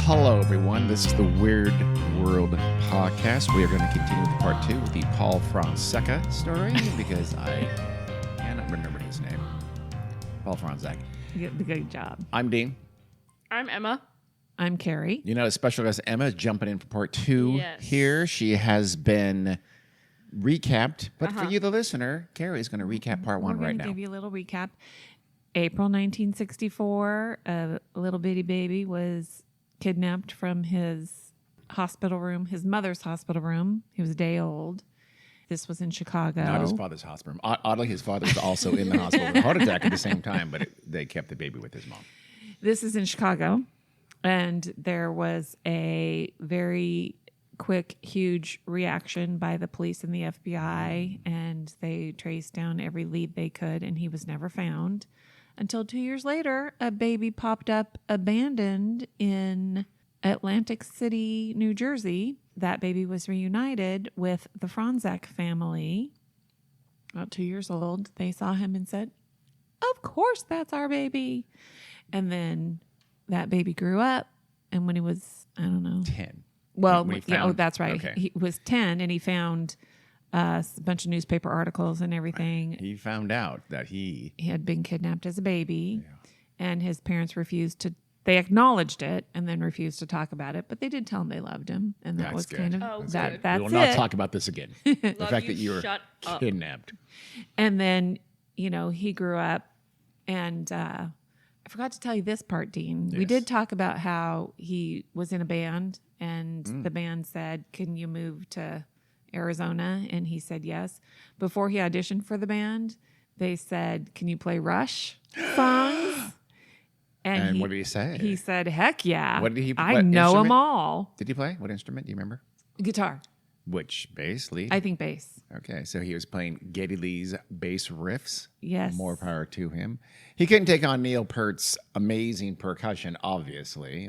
Hello, everyone. This is the Weird World Podcast. We are going to continue with part 2 with the Paul Fronczack story because I cannot remember his name. Paul Fronczack. Good job. I'm Dean. I'm Emma. I'm Carrie. You know, special guest Emma is jumping in for part 2 here. She has been recapped, but for you, the listener, Carrie is going to recap part 1 right now. We're going to give you a little recap. April 1964, a little bitty baby was kidnapped from his hospital room, his mother's hospital room. He was a day old. This was in Chicago. Not his father's hospital room. Oddly, his father was also in the hospital with a heart attack at the same time, but they kept the baby with his mom. This is in Chicago, and there was a very quick, huge reaction by the police and the FBI, and they traced down every lead they could, and he was never found. Until 2 years later, a baby popped up abandoned in Atlantic City, New Jersey. That baby was reunited with the Fronczack family. About 2 years old, they saw him and said, "Of course, that's our baby." And then that baby grew up, and when he was, 10. Well, found, that's right. Okay. He was 10, and he found a bunch of newspaper articles and everything. He found out that he had been kidnapped as a baby, and his parents they acknowledged it and then refused to talk about it, but they did tell him they loved him, and that was good. kind of That's that's we will not it. talk about this again. The fact that you were shut up. kidnapped. And then, he grew up, and I forgot to tell you this part, Dean. Yes. We did talk about how he was in a band, and the band said, "Can you move to Arizona?" And he said yes. Before he auditioned for the band, they said, "Can you play Rush songs?" And what did he say? He said, "Heck yeah. What did he I what know instrument? them all." Did he play? What instrument? Do you remember? Guitar. Which bass? Lead? I think bass. Okay, so he was playing Geddy Lee's bass riffs. Yes. More power to him. He couldn't take on Neil Peart's amazing percussion, obviously.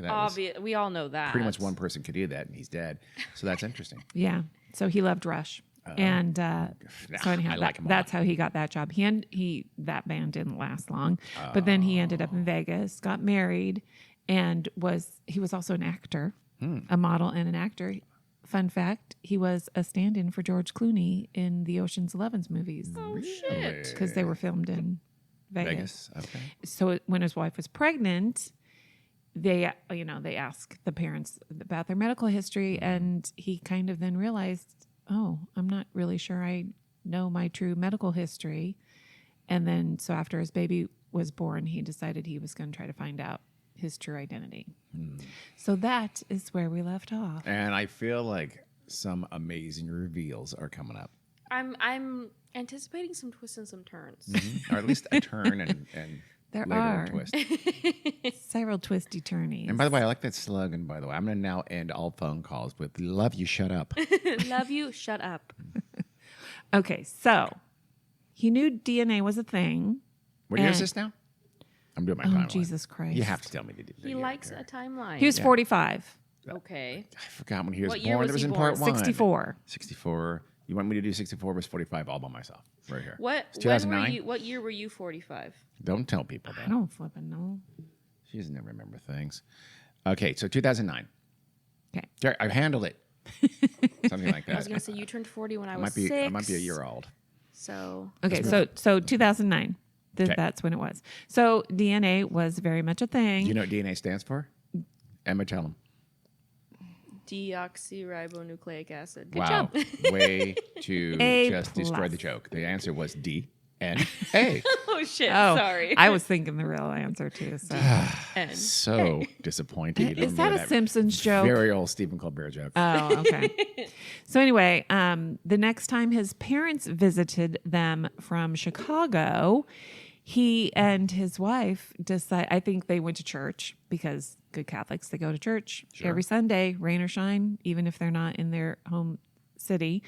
We all know that. Pretty much one person could do that, and he's dead. So that's interesting. Yeah. So he loved Rush. And so anyhow, I like him a that's how he got that job. That band didn't last long, but then he ended up in Vegas, got married, and he was also an actor, a model and an actor. Fun fact, he was a stand-in for George Clooney in the Ocean's 11 movies. Oh, shit. Because they were filmed in Vegas. Okay. So when his wife was pregnant, they asked the parents about their medical history, and he kind of then realized, oh, I'm not really sure I know my true medical history. And then, so after his baby was born, he decided he was going to try to find out his true identity. So that is where we left off. And I feel like some amazing reveals are coming up. I'm anticipating some twists and some turns. Or at least a turn and There later are. a twist. Several twisty turnies. And by the way, I like that slogan, by the way. I'm going to now end all phone calls with "Love you, shut up." Love you, shut up. Okay, so he knew DNA was a thing. What year is this now? I'm doing my timeline. Oh, Jesus Christ. You have to tell me. He likes a timeline. He was 45. Okay. I forgot when he was What year born. was That was he in born? part 1. 64. 64. You want me to do 64 versus 45 all by myself? Right here. What? It's 2009? What year were you 45? Don't tell people I that. don't flipping know. She doesn't remember things. Okay, so 2009. Okay. There, I handled it. Something like that. I was going to say you turned 40 when I was might be, 6. I might be a year old. So. Okay, so 2009. That's when it was. So DNA was very much a thing. Do you know what DNA stands for? Emma, tell them. Deoxyribonucleic acid. Good Wow. job. Way to A just destroy plus. the joke. The answer was DNA. Oh, shit. Oh, Sorry. I was thinking the real answer too. So N. So disappointed. You don't is that remember a Simpsons joke? Very old Stephen Colbert joke. Oh, okay. So anyway, the next time his parents visited them from Chicago, he and his wife decided, I think they went to church because good Catholics, they go to church every Sunday, rain or shine, even if they're not in their home city.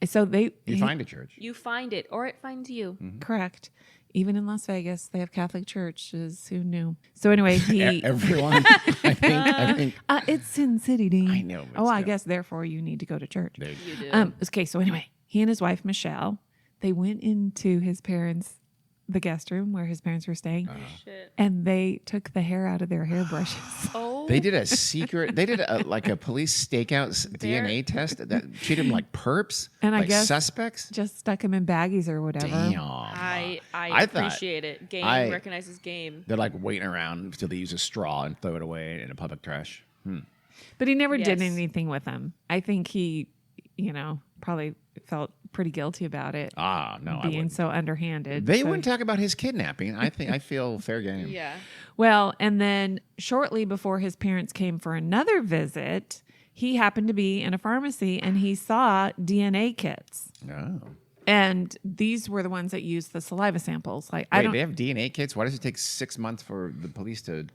So you find a church. You find it, or it finds you. Correct. Even in Las Vegas, they have Catholic churches. Who knew? So anyway, Everyone, I think. it's Sin City, Dean. I know, but I still. guess therefore you need to go to church. You do. Okay, so anyway, he and his wife Michelle, they went into his parents' the guest room where his parents were staying, Shit. and they took the hair out of their hairbrushes. Oh. They did a secret. They did like a police stakeout DNA test that treated them like perps, And I like guess suspects. just stuck him in baggies or whatever. Damn. I thought appreciate it. Game I- recognizes game. They're like waiting around until they use a straw and throw it away in a public trash. But he never did Yes. anything with them. I think he, probably felt pretty guilty about it. Ah, no, I being wouldn't. so underhanded. They So- wouldn't talk about his kidnapping. I feel fair game. Yeah. Well, and then shortly before his parents came for another visit, he happened to be in a pharmacy and he saw DNA kits. Oh. And these were the ones that used the saliva samples. Like I Wait, don't they have DNA kits? Why does it take 6 months for the police to,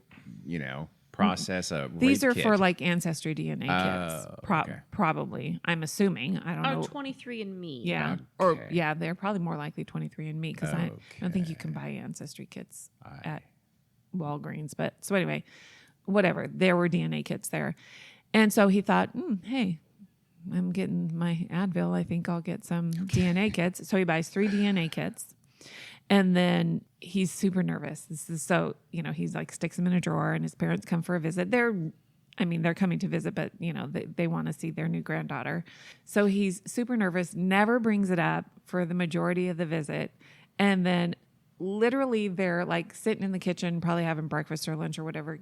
process a these rape are kit? for like ancestry DNA kits. Okay. Probably. I'm assuming. I don't know. 23andMe. Yeah. Or yeah, they're probably more likely 23andMe because I don't think you can buy ancestry kits at Walgreens. But so anyway, whatever. There were DNA kits there. And so he thought, hey, I'm getting my Advil. I think I'll get some DNA kits. So he buys 3 DNA kits. And then he's super nervous. This is so, he's like sticks them in a drawer and his parents come for a visit. They're coming to visit, but they want to see their new granddaughter. So he's super nervous, never brings it up for the majority of the visit. And then literally they're like sitting in the kitchen, probably having breakfast or lunch or whatever,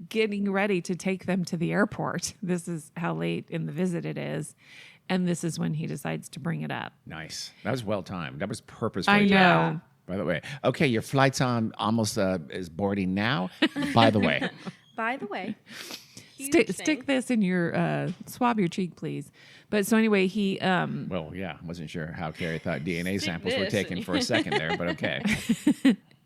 getting ready to take them to the airport. This is how late in the visit it is. And this is when he decides to bring it up. Nice. That was well timed. That was purposeful. I know. By the way. Okay, your flight's on almost is boarding now. By the way. By the way, Stick this in your swab your cheek, please. But so anyway, he Well, yeah, wasn't sure how Carrie thought DNA samples were this taken in for a second there, but okay.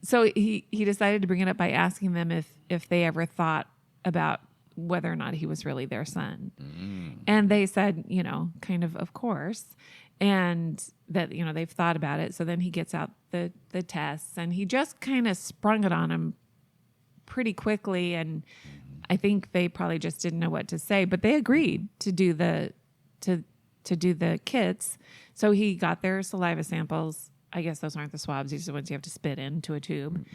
so he decided to bring it up by asking them if they ever thought about whether or not he was really their son. And they said, kind of course. And that, they've thought about it. So then he gets out the tests and he just kind of sprung it on him pretty quickly. And I think they probably just didn't know what to say, but they agreed to do the kits. So he got their saliva samples. I guess those aren't the swabs. These are the ones you have to spit into a tube.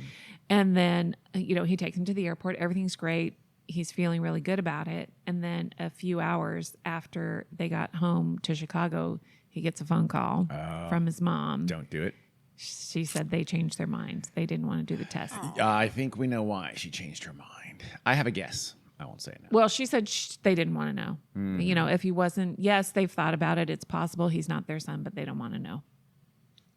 And then, he takes them to the airport. Everything's great. He's feeling really good about it. And then a few hours after they got home to Chicago, he gets a phone call from his mom. Don't do it. She said they changed their minds. They didn't want to do the test. I think we know why she changed her mind. I have a guess. I won't say it now. Well, she said they didn't want to know. If he wasn't, yes, they've thought about it. It's possible he's not their son, but they don't want to know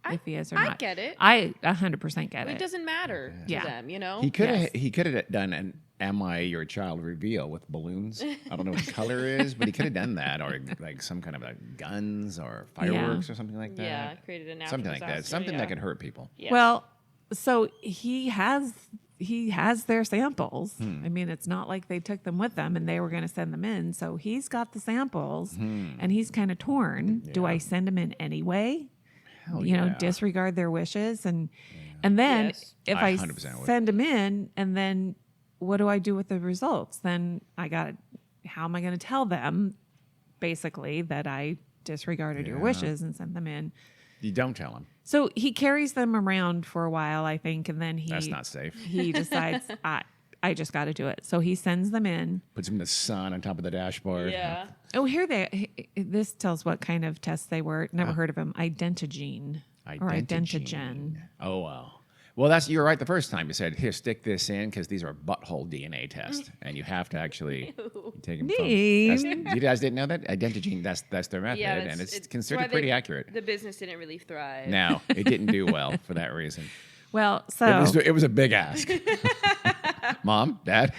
if he is or I not. get it. I 100% get It it. doesn't matter to Yeah. them, He could have Yes. he could have done an "Am I Your Child" reveal with balloons. I don't know what the color is, but he could have done that, or like some kind of guns or fireworks or something like that. Yeah, created a natural something like that. disaster, Something yeah. that could hurt people. Yeah. Well, so he has their samples. I mean, it's not like they took them with them and they were going to send them in. So he's got the samples and he's kind of torn. Do I send them in anyway? Hell yeah. Disregard their wishes and then Yes. if I I 100% would. send them in and then what do I do with the results? Then how am I going to tell them basically that I disregarded your wishes and sent them in? You don't tell him. So he carries them around for a while, I think, and then That's not safe. he decides I just got to do it. So he sends them in. Puts him in the sun on top of the dashboard. Yeah. Oh, this tells what kind of tests they were. Never heard of them. Identigene or Identigen. Oh, wow. Well, you're right the first time. You said, here, stick this in because these are butthole DNA tests. And you have to actually take them Neat. You guys didn't know that? Identigene, that's their method. Yeah, and it's why considered pretty accurate. The business didn't really thrive. No, it didn't do well for that reason. Well, so It was a big ask. Mom, Dad.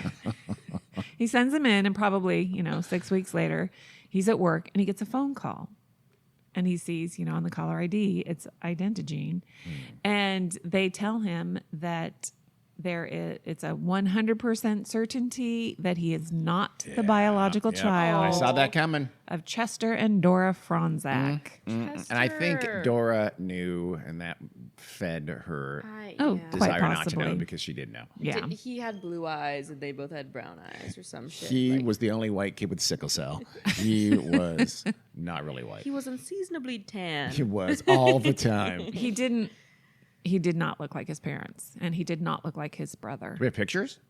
he sends them in, and probably 6 weeks later, he's at work and he gets a phone call. And he sees, on the caller ID, it's Identigene. And they tell him that it's a 100% certainty that he is not the biological Yep. child I saw that coming. of Chester and Dora Fronczack. And I think Chester. Dora knew, and that fed her Oh, yeah. quite desire not to know possibly. because she did know. Yeah. He had blue eyes and they both had brown eyes or some shit. He like- was the only white kid with sickle cell. He was not really white. He was unseasonably tan. He was all the time. He didn't he did not look like his parents, and he did not look like his brother. Do we have pictures?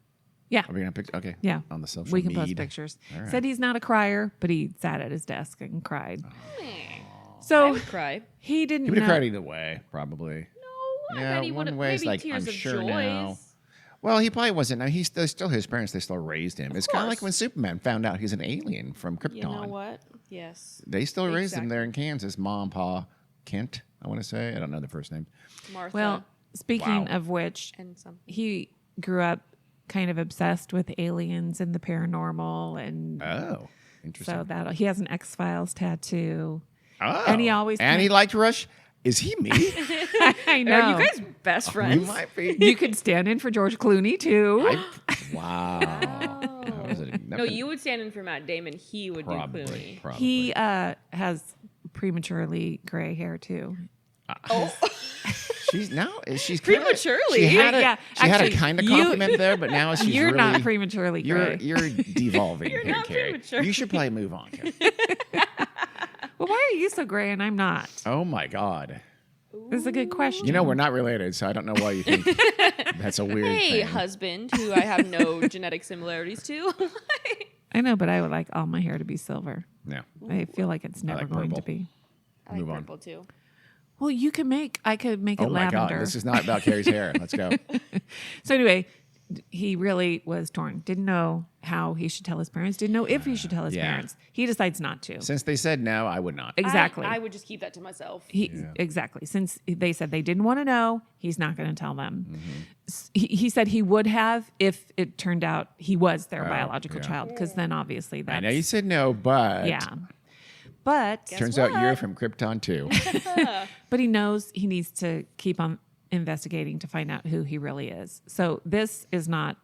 Yeah. Are we going to picture? Okay. Yeah. On the social We can media. post pictures. All right. Said he's not a crier, but he sat at his desk and cried. I So would cry. he didn't He would have know. cried either way, probably. No, Yeah, I bet he would one have. way is Maybe like, tears I'm of sure joy. now. Well, he probably wasn't. Now, they're still his parents. They still raised him. It's kind of like course. when Superman found out he's an alien from Krypton. You know what? Yes. They still raised him Exactly. there in Kansas. Mom, Pa, Kent, I want to say. I don't know the first name. Martha Well, speaking Wow. of which, and something. he grew up kind of obsessed with aliens and the paranormal, and Oh, interesting. so that he has an X-Files tattoo. Oh. And he always And he liked Rush. Is he me? I know. Are you guys best We friends? might be. You could stand in for George Clooney too. Wow. That was a- No, you would stand in for Matt Damon. He would do Clooney. Probably. He has prematurely gray hair too. Oh, She's Prematurely? She had a, Yeah, she had a actually, kind of you- compliment there, but now she's You're really, not prematurely gray. You're devolving You're here, not Carrie. premature. You should probably move on. Carrie. Well, why are you so gray and I'm not? Oh my God. This is a good question. You know we're not related, so I don't know why you think that's a weird hey, thing. husband, who I have no genetic similarities to. I know, but I would like all my hair to be silver. Yeah. I feel like it's never like going to purple. be. I like Move on. purple too. Well, I could make it Oh my lavender. God. This is not about Carrie's hair. Let's go. So anyway, he really was torn. Didn't know how he should tell his parents. Didn't know if he should tell his Yeah. parents. He decides not to. Since they said no, I would not. Exactly. I would just keep that to myself. Exactly. Since they said they didn't want to know, he's not going to tell them. Mm-hmm. He said he would have if it turned out he was their biological yeah. child, because then obviously that's I know you said no, but yeah. But turns out you're from Krypton too. but he knows he needs to keep on investigating to find out who he really is. So this is not,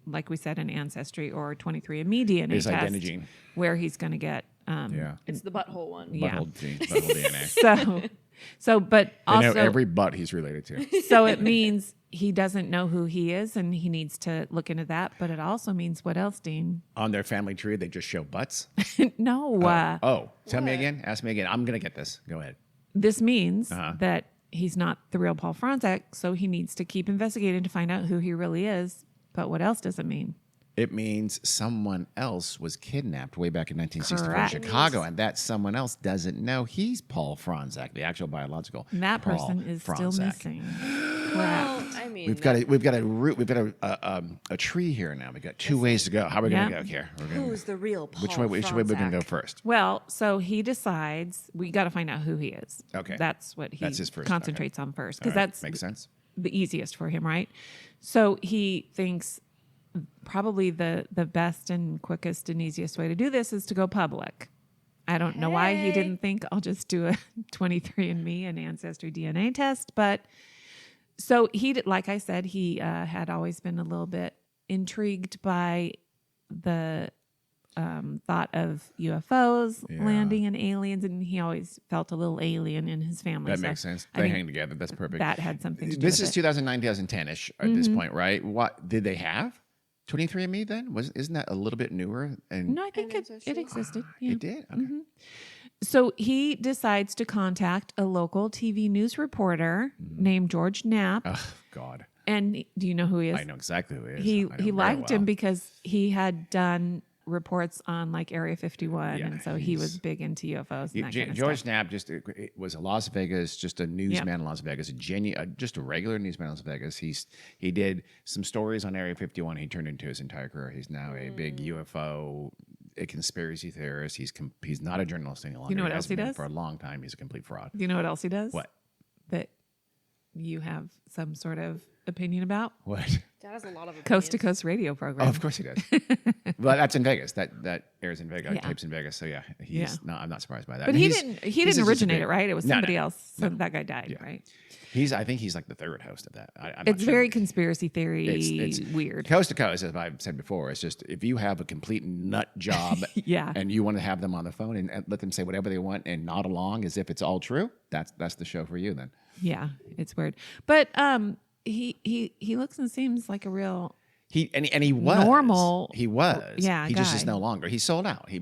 like we said, an Ancestry or 23andMe DNA It's test identity. where he's going to get Yeah. It's the butthole one. Yeah. Butthole DNA. but I know also every butt he's related to. so it means he doesn't know who he is, and he needs to look into that. But it also means what else, Dean? On their family tree, they just show butts. No, Tell me again. Ask me again. I'm gonna get this. Go ahead. this means Uh-huh. that he's not the real Paul Fronczack, so he needs to keep investigating to find out who he really is. But what else does it mean? It means someone else was kidnapped way back in 1964 Correct. in Chicago, and that someone else doesn't know he's Paul Fronczack, the actual biological. And that Paul person is still Fronczack. missing. Well, Correct. I mean, We've got a root. We've got a tree here now. We've got two ways to go. How are we Yeah. gonna go here? who's the real Paul Which way we're gonna go Fronczack? first? Well, so he decides we got to find out who he is. Okay. That's what he That's his first, concentrates on first, because All right. that's makes sense. the easiest for him, right? So he thinks probably the best and quickest and easiest way to do this is to go public. I don't know why he Hey. didn't think I'll just do a 23andMe and Ancestry DNA test, but so he did, like I said, he had always been a little bit intrigued by the thought of UFOs Yeah. landing and aliens, and he always felt a little alien in his family. That So makes sense. I They think hang together. That's perfect. that had something to do This with is it. 2009, 2010ish at this point, right? What did they have? 23andMe then? Isn't that a little bit newer? And No, I think it Ancestry? existed. Yeah. it did. Okay. So he decides to contact a local TV news reporter named George Knapp. Oh God, And do you know who he is? I know exactly who he is. He I know he very liked well. him because he had done reports on like Area 51, Yeah, and so he was he's- big into UFOs and that kind of George stuff. Knapp it was a Las Vegas, just a newsman in Las Vegas, just a regular newsman in Las Vegas. He did some stories on Area 51. He turned into his entire career. He's now a big UFO a conspiracy theorist. He's not a journalist any longer. You know what else hasn't he been does? For a long time, he's a complete fraud. Do you know what else he does? What? That you have some sort of opinion about? What? Dad has a lot of Coast to opinions. Coast radio program. Oh, of course he does. Well, that's in Vegas. That airs in Vegas. Yeah. Tapes in Vegas. So yeah, I'm not surprised by that. But And he he's- didn't he's originate just a big- it, right? It was No, somebody no, else. So that guy died, Yeah. right? I think he's like the third host of that. I'm not It's sure. very conspiracy theory It's weird. Coast to coast, as I've said before. It's just if you have a complete nut job, Yeah. and you want to have them on the phone and let them say whatever they want and nod along as if it's all true, that's the show for you then. Yeah, it's weird. But he looks and seems like a real He was normal. He was. Yeah, He just is guy. no longer. He's sold out. He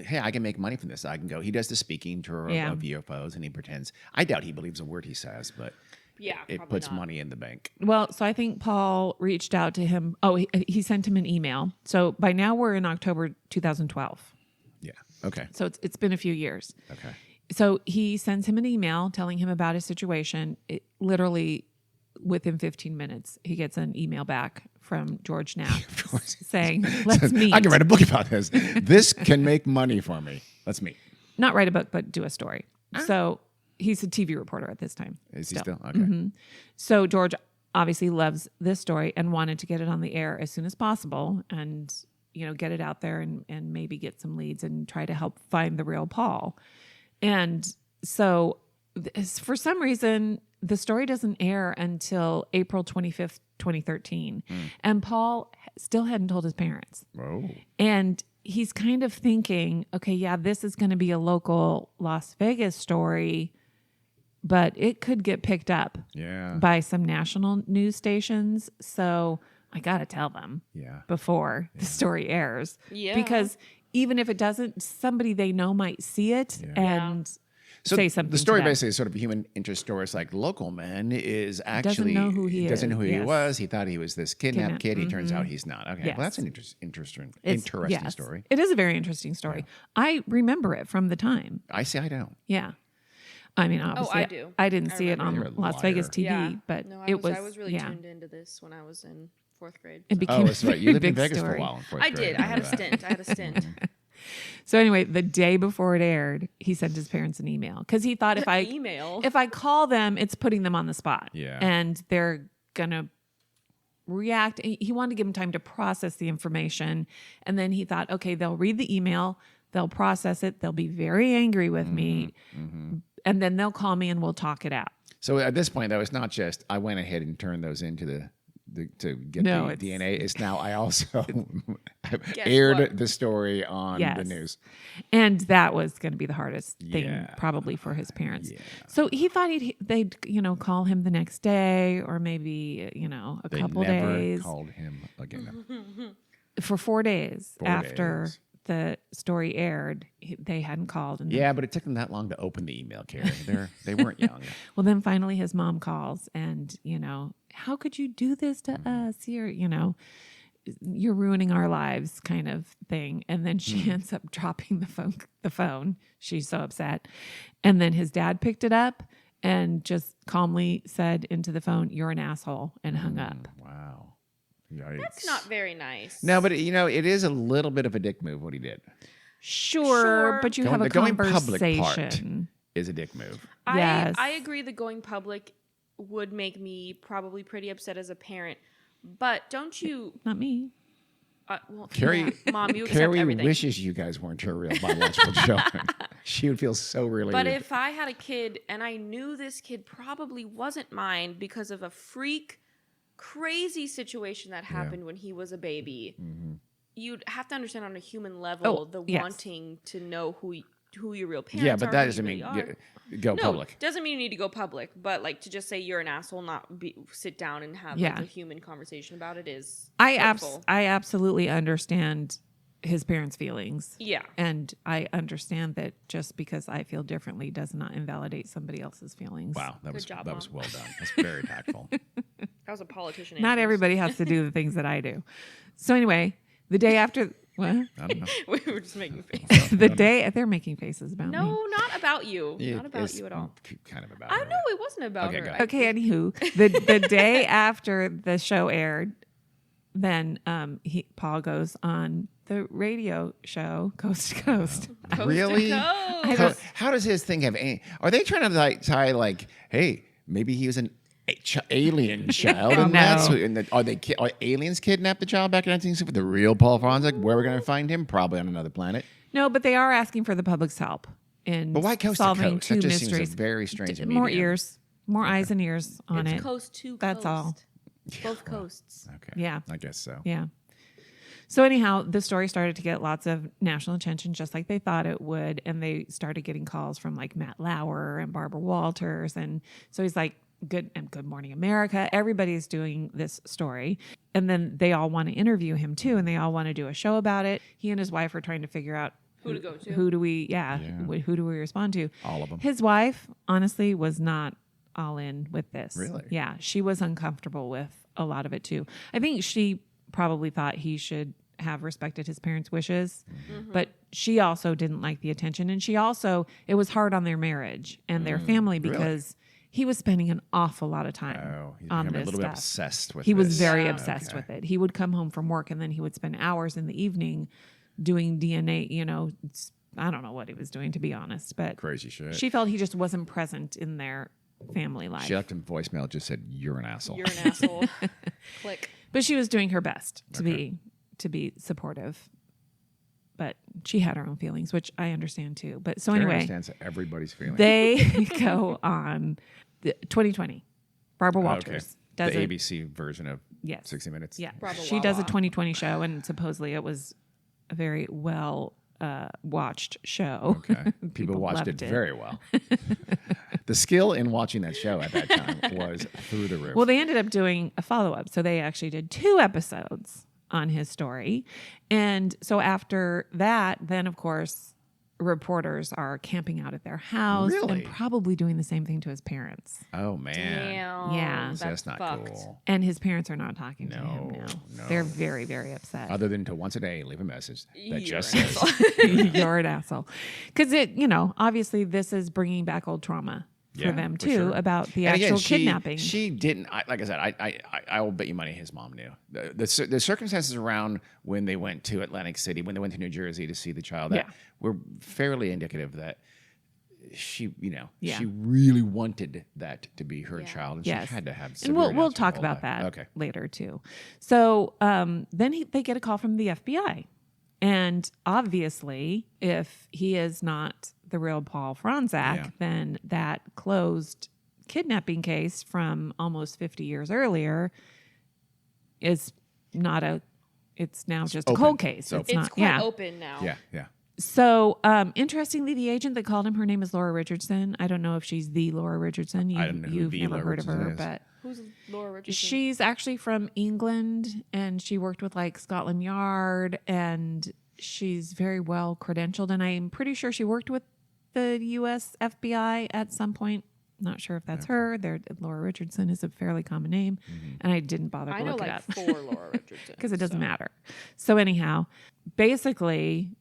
hey, I can make money from this. I can go. He does the speaking tour Yeah. of UFOs, and he pretends. I doubt he believes a word he says, but Yeah, it probably puts not. money in the bank. Well, so I think Paul reached out to him. Oh, he sent him an email. So by now we're in October 2012. Yeah. Okay. So it's been a few years. Okay. So he sends him an email telling him about his situation. Literally within 15 minutes, he gets an email back from George Knapp saying, let's meet. I can write a book about this. This can make money for me. Let's meet. Not write a book, but do a story. So he's a TV reporter at this time. Is he still? Okay. So George obviously loves this story and wanted to get it on the air as soon as possible and, get it out there and maybe get some leads and try to help find the real Paul. And so for some reason, the story doesn't air until April 25th, 2013. And Paul still hadn't told his parents. Oh. And he's kind of thinking, okay, yeah, this is going to be a local Las Vegas story, but it could get picked up by some national news stations. So I got to tell them before the story airs. Yeah. Because even if it doesn't, somebody they know might see it and say something. The story to them. basically is sort of a human interest story. It's like local man is actually know who he doesn't is. know who he Yes. was. He thought he was this kidnapped kid. He turns Mm-hmm. out he's not. Okay, Yes. well that's an interesting Yes. story. It is a very interesting story. I remember it from the time. I don't. Yeah. I mean, obviously, I do. I didn't I see it remember. You're on a Las liar. Vegas TV, Yeah. but No, it was. I was really yeah. tuned into this when I was in 4th grade. It so. became Oh, that's right. You lived in big Vegas for a story. while. In fourth I grade. did. I had a remember that. stint. So anyway, the day before it aired, he sent his parents an email because he thought if I call them, it's putting them on the spot. Yeah. And they're gonna react. He wanted to give them time to process the information, and then he thought, okay, they'll read the email, they'll process it, they'll be very angry with me, and then they'll call me and we'll talk it out. So at this point, though, it's not just I went ahead and turned those into the to get No, the it's- DNA. It's now I also Guess aired what? the story on the Yes. news. And that was going to be the hardest thing Yeah. probably for his parents. Yeah. So he thought they'd call him the next day or maybe, a They couple never days. called him again. For 4 days 4 after days. the story aired, they hadn't called. And Yeah, but it took them that long to open the email, Carrie. They weren't young. well, then finally his mom calls and, how could you do this to us? You're ruining our lives kind of thing. And then she ends up dropping the phone. She's so upset. And then his dad picked it up and just calmly said into the phone, "You're an asshole," and hung up. Wow. Yikes. That's not very nice. No, but it is a little bit of a dick move what he did. Sure, but you have a The going public part conversation. is a dick move. Yes. I agree that going public would make me probably pretty upset as a parent. But don't you... Not me. well, Carrie, yeah, Mom, you accept Carrie everything. wishes you guys weren't her real biological children. She would feel so relieved. But if I had a kid and I knew this kid probably wasn't mine because of a freak, crazy situation that happened when he was a baby, you'd have to understand on a human level yes. wanting to know who your real parents are. yeah, but that who doesn't you mean really are. go No, public. doesn't mean you need to go public, but like to just say you're an asshole, not sit down and have Yeah. like a human conversation about it is I hurtful. absolutely understand his parents' feelings. Yeah. And I understand that just because I feel differently does not invalidate somebody else's feelings. Wow, that was job, that was Mom. well done. That's very tactful. That was a politician. Not answer. everybody has to do the things that I do. So anyway, the day after what? I don't know. We were just making faces. The day they're making faces about me. No, not about you. Yeah, Not about it's you at all. Kind of about. I her. know it wasn't about Okay, her. go ahead. Okay, anywho, the day after the show aired, then Paul goes on the radio show Coast to Coast. Coast to Really? coast. How does his thing have any? Are they trying to tie like, hey, maybe he was an alien child, and No. that's who, and are aliens kidnapped the child back in 1960? The real Paul Fronczack? Where are we going to find him? Probably on another planet. No, but they are asking for the public's help in But why Coast to solving Coast? two That just mysteries. seems a very strange. More medium. ears, more eyes and ears on It's it. coast to That's coast. all. Both coasts. Okay. Yeah. I guess so. Yeah. So anyhow, the story started to get lots of national attention, just like they thought it would, and they started getting calls from like Matt Lauer and Barbara Walters, and so he's like, Good Morning America. Everybody's doing this story, and then they all want to interview him too, and they all want to do a show about it. He and his wife are trying to figure out Who to go to. Who do we respond to? All of them. His wife, honestly, was not all in with this. Really? Yeah. She was uncomfortable with a lot of it too. I think she probably thought he should have respected his parents' wishes, but she also didn't like the attention. And she also, it was hard on their marriage and their family because he was spending an awful lot of time He's on become this a little bit stuff. obsessed with He was this. very obsessed with it. He would come home from work and then he would spend hours in the evening doing DNA, I don't know what he was doing, to be honest, but Crazy shit. she felt he just wasn't present in their family life. She left him voicemail, just said, "You're an asshole." You're an asshole. Click. But she was doing her best to be supportive. But she had her own feelings, which I understand too. But so Karen anyway, understands everybody's feelings. they go on 2020. Barbara Walters the does ABC version of Yes. 60 Minutes. Yeah, Bravo she does a Wawa. 2020 show, and supposedly it was a very well watched show. Okay. People watched loved it very well. The skill in watching that show at that time was through the roof. Well, they ended up doing a follow-up. So they actually did 2 episodes on his story. And so after that, then of course, reporters are camping out at their house Really? and probably doing the same thing to his parents. Oh, man. Damn. Yeah. That's not fucked. cool. And his parents are not talking to him No, now. no. They're very, very upset. Other than to once a day leave a message that You're just an says, You're an asshole. Because obviously this is bringing back old trauma for Yeah, them for too sure. about the And actual again, kidnapping. She didn't. Like I said, I will bet you money his mom knew the circumstances around when they went to Atlantic City, when they went to New Jersey to see the child. That were fairly indicative that she really wanted that to be her child, and Yes. she had to have. And severe we'll doubts her talk whole about life. that later too. So then they get a call from the FBI. And obviously, if he is not the real Paul Fronczack, then that closed kidnapping case from almost 50 years earlier is not it's now just a cold case. So- It's not, quite open now. Yeah. So, interestingly, the agent that called him, her name is Laura Richardson. I don't know if she's the Laura Richardson. I don't know who You've the never Laura heard of her, Richardson is. but Who's Laura Richardson? she's actually from England, and she worked with like Scotland Yard, and she's very well credentialed. And I'm pretty sure she worked with the U.S. FBI at some point. Not sure if that's her. Laura Richardson is a fairly common name, and I didn't bother to I know look it like up 4 Laura Richardson. because it doesn't matter. So anyhow, basically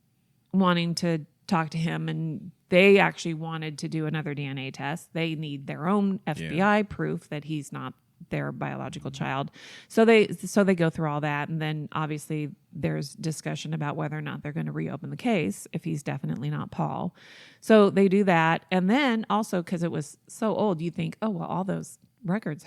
wanting to talk to him, and they actually wanted to do another DNA test. They need their own FBI proof that he's not their biological child. So they go through all that, and then obviously there's discussion about whether or not they're going to reopen the case if he's definitely not Paul. So they do that, and then also because it was so old, you think, oh well, all those records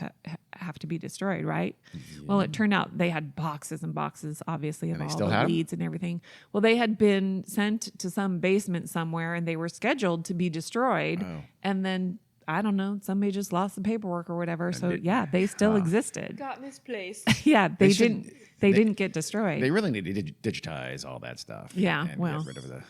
have to be destroyed, right? Well, it turned out they had boxes and boxes, obviously, of And they all still the had 'em? leads and everything. Well, they had been sent to some basement somewhere, and they were scheduled to be destroyed. Oh. And then, I don't know, somebody just lost the paperwork or whatever. So, they still existed. Got misplaced. Yeah, they should- didn't get destroyed. They really need to digitize all that stuff. Yeah, and well. get rid of the.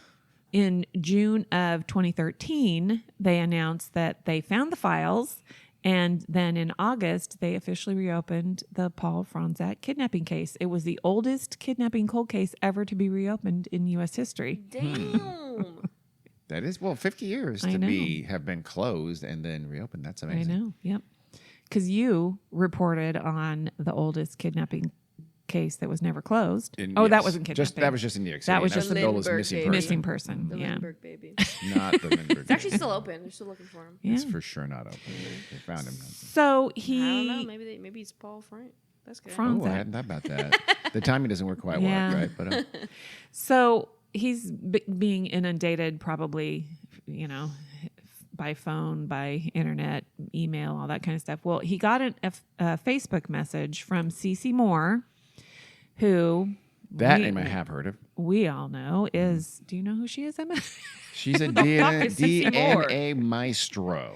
In June of 2013, they announced that they found the files. And then in August, they officially reopened the Paul Fronczack kidnapping case. It was the oldest kidnapping cold case ever to be reopened in U.S. history. Damn. That is 50 years I to know. have been closed and then reopened. That's I amazing. know, yep. Because you reported on the oldest kidnapping case that was never closed. That That wasn't kidnapping. That was just in New York City. That was That's just the oldest Lindbergh missing baby. person. missing person. The Yeah, Lindbergh baby. Not the Lindbergh. It's actually still open. They're still looking for him. yeah. It's for sure not open. They found him. So I don't know. he Maybe it's Paul Frank. That's good. Fron- Oh, I hadn't thought about that. The timing doesn't work quite well, Yeah. right? But So he's being inundated probably, by phone, by internet, email, all that kind of stuff. Well, he got a Facebook message from Cece Moore, who that name I have heard of. we all know is. Do you know who she is, Emma? She's a fuck is Cece Moore? DNA maestro.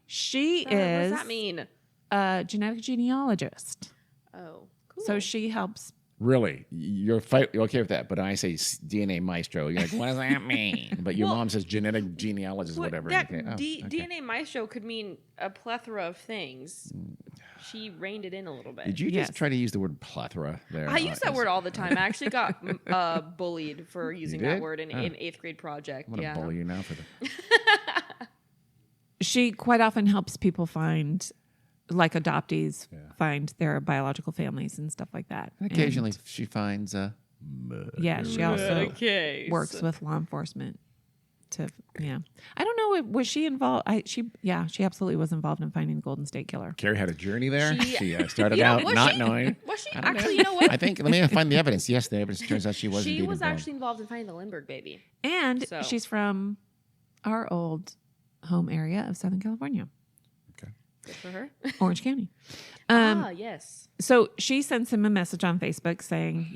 She What does is that mean? a genetic genealogist. Oh, cool. So she helps. Really? You're okay with that? But I say DNA maestro. You're like, what does that mean? But your Well, mom says genetic genealogist, whatever. That Okay. Oh, okay. DNA maestro could mean a plethora of things. She reined it in a little bit. Did you Yes. just try to use the word plethora there? I use that word all the time. I actually got bullied for using that did? word in 8th grade project. I'm going to Yeah. bully you now for the. she quite often helps people find, like adoptees, find their biological families and stuff like that. And occasionally she finds a Yeah, she also case. works with law enforcement. I don't know. Was she involved? She absolutely was involved in finding the Golden State Killer. Carrie had a journey there. She started Yeah, out was not she? knowing. Was she? I don't Actually, know. you know what? I think, let me find the evidence. Yes, the evidence turns out she was She indeed was involved. actually involved in finding the Lindbergh baby. And So- she's from our old home area of Southern California, Okay. Good for her. Orange County. Yes. So she sends him a message on Facebook saying,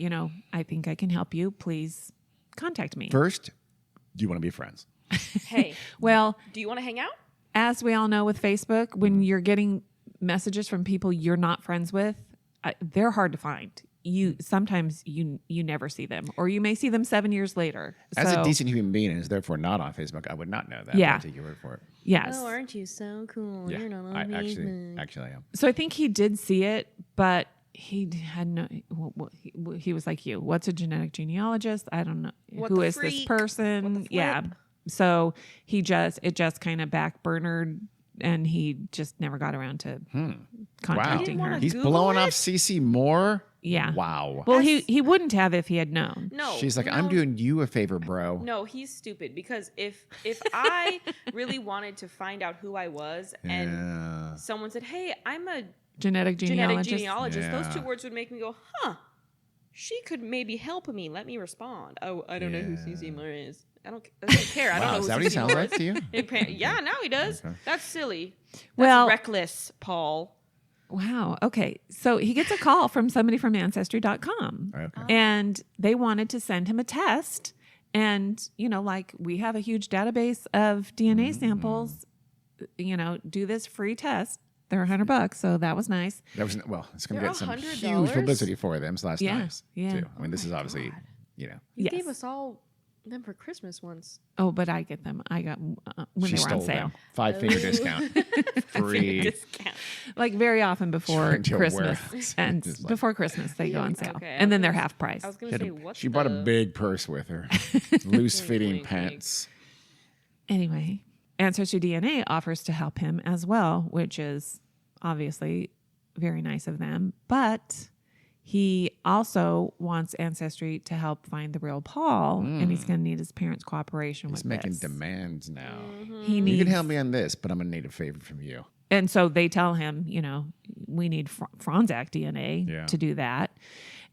I think I can help you. Please contact me. First, do you want to be friends? Hey, Well, do you want to hang out? as we all know with Facebook, when you're getting messages from people you're not friends with, they're hard to find. Sometimes you never see them, or you may see them 7 years later. As So, a decent human being and is therefore not on Facebook, I would not know that. Yeah. I'll take your word for it. yes. Oh, aren't you so cool? Yeah, You're not on I Facebook. actually I am. So I think he did see it, but he had no. He was like you. What's a genetic genealogist? I don't know. What Who the is this freak? person? What the flip? Yeah. So it just kind of backburnered, and he just never got around to Wow. contacting her. wanna He's Google blowing it? off CC Moore? Yeah. Wow. Well, he wouldn't have if he had known. No. She's like, no, I'm doing you a favor, bro. No, he's stupid because if I really wanted to find out who I was and Yeah. someone said, "Hey, I'm a Genetic genealogist. genealogist," those two Yeah. words would make me go, "Huh, she could maybe help me. Let me respond." Oh, I don't know who CC Moore is. I don't care. I don't Wow, know is who that what he CC sounds Moore like is. to you? Yeah, now he does. Okay. That's silly. That's Well- reckless, Paul. Wow. Okay. So he gets a call from somebody from Ancestry.com. Okay. And they wanted to send him a test. And, like we have a huge database of DNA samples, do this free test. They're $100, so that was nice. That was it's going to They're get some $100? huge publicity for them. So that's Yeah, nice. yeah. Too. I mean, this is obviously, You Yes. gave us all them for Christmas once. Oh, but I get them. I got when she they were on stole sale. them. 5-finger discount. Free. Discount. Like very often before Trying to wear Christmas. it. And Just like- before Christmas, they go on sale. Okay, and then they're half price. I was going to say, what's She brought a big purse with her. Loose fitting wink, wink. pants. Anyway, Ancestry DNA offers to help him as well, which is obviously very nice of them. But he also wants Ancestry to help find the real Paul, and he's going to need his parents' cooperation He's with making this. demands now. He You needs, can help me on this, but I'm going to need a favor from you. and so they tell him, we need Fronczack DNA Yeah. to do that.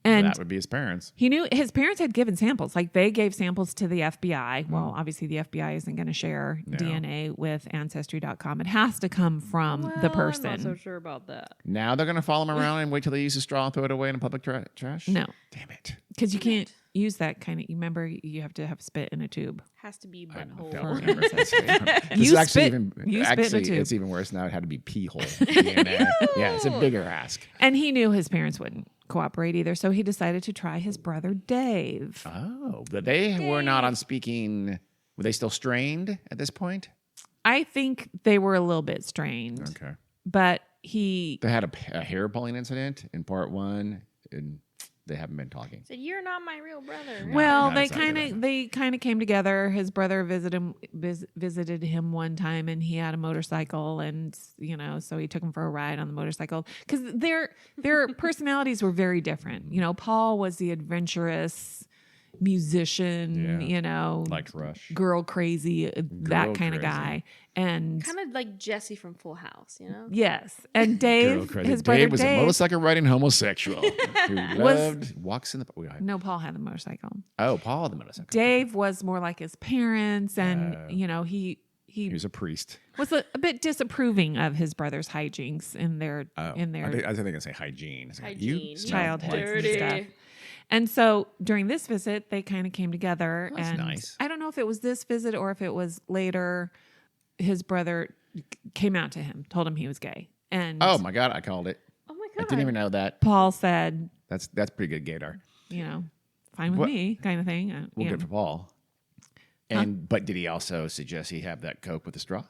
And That would be his parents. he knew his parents had given samples. Like they gave samples to the FBI. Well, obviously the FBI isn't going to share DNA with Ancestry.com. It has to come from the person. I'm not so sure about that. Now they're going to follow him around and wait till they use a straw and throw it away in a public trash? No, Damn it. because you can't use that kind of. You remember, you have to have spit in a tube. Has to be I don't butthole. remember. This You is actually spit- even you spit in a actually tube. it's even worse now. It had to be pee hole DNA. Yeah, it's a bigger ask. And he knew his parents wouldn't cooperate either, so he decided to try his brother Dave. Oh, but they were not on speaking. Were they still strained at this point? I think they were a little bit strained, Okay. but he. They had a hair pulling incident in part 1, and they haven't been talking. Said, "You're not my real brother." Well, No, they it's not good kind of came together. His brother visited him one time, and he had a motorcycle, and so he took him for a ride on the motorcycle because their personalities were very different. Paul was the adventurous musician, Like Rush. girl crazy, that kind of crazy. guy, and Kind of like Jesse from Full House, you know? yes, and Girl Dave, crazy. his brother Dave was a Dave. motorcycle riding homosexual who loved walks in the. No, Paul had the motorcycle. Oh, Paul the motorcycle. Dave was more like his parents, and He was a priest. was a bit disapproving of his brother's hijinks in their Oh, in their I was thinking say hygiene. It's like, Hygiene. You smell childhoods and Dirty. stuff. And so during this visit, they kind of came together. That's and nice. I don't know if it was this visit or if it was later. His brother came out to him, told him he was gay, and Oh my God, I called it. Oh my I god. didn't even know that. Paul said, That's pretty good gaydar. "Fine with What- me," kind of thing. Well, good for Paul. And but did he also suggest he have that Coke with a straw?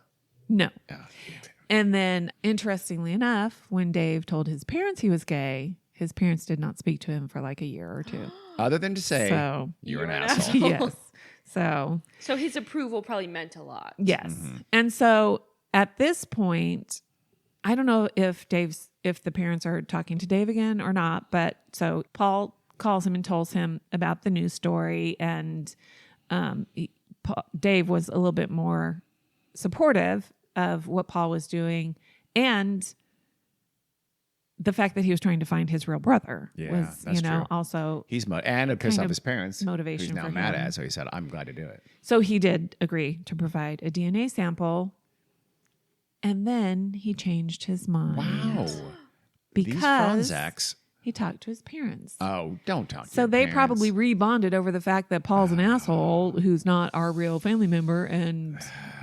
No. Oh, And then, interestingly enough, when Dave told his parents he was gay, his parents did not speak to him for like a year or two. other than to say So, you're an You're an asshole. yes. So, So his approval probably meant a lot. yes. Mm-hmm. And so at this point, I don't know if the parents are talking to Dave again or not, but so Paul calls him and tells him about the news story, and Dave was a little bit more supportive of what Paul was doing, and the fact that he was trying to find his real brother was, that's true. also He's and it pissed kind off of his parents. motivation Who's now for mad him. at, so he said, "I'm glad to do it." So he did agree to provide a DNA sample, and then he changed his mind. Wow. Because These Fronczacks. he talked to his parents. Oh, don't talk to So your they parents. probably rebonded over the fact that Paul's an asshole who's not our real family member and